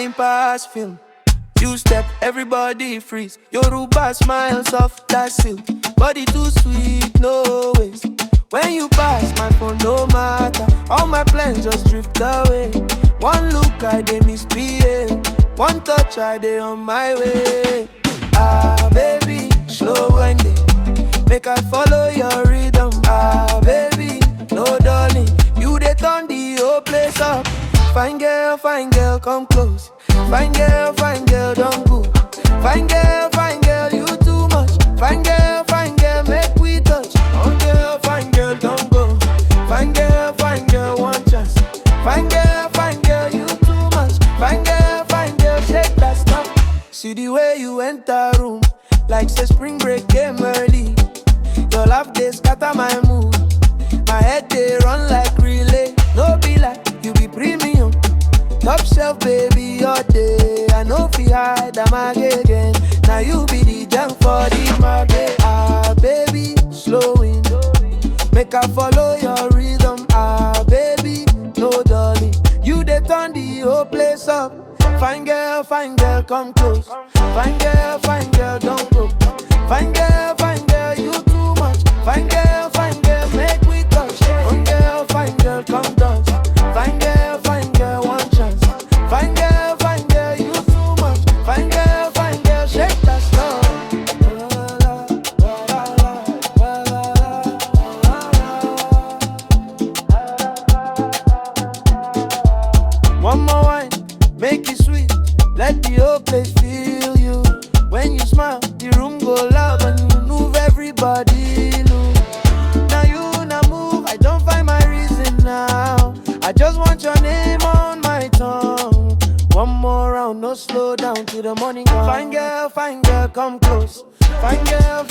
fine past film. You step, everybody freeze. Yoruba smile, soft as silk. Body too sweet, no waste. When you pass, my phone no matter. All my plans just drift away. One look, I dey misbehave. One touch, I dey on my way. Ah, baby, slow winding. Make I follow your rhythm. Ah, baby, no darling. You dey turn the whole place up. Fine girl, come close. Fine girl, don't go. Fine girl, you too much. Fine girl, make we touch. Fine girl, don't go. Fine girl, one chance. Fine girl, you too much. Fine girl, shake that stuff. See the way you enter room, like say spring break came early. Your laugh they scatter my mood. My head they run like relay. No be like you be premium. Top shelf, baby, all day. I know fi hide, I'm again. Now you be the junk for the market. Ah, baby, slowing. Make I follow your rhythm. Ah, baby, no darling. You dey turn the whole place up. Fine girl, come close. Fine girl, don't go. Fine girl, you too much. Fine girl, make we touch. Fine girl, come dance. Fine girl, one chance. Fine girl, you too much. Fine girl, shake that stuff. One more wine, make it sweet. Let the whole place feel you. When you smile, the room go loud and you move everybody look. Now you now move, I don't find my reason now. I just want your name on my tongue. One more round, no slow down till the morning come. Fine girl, come close. Fine girl,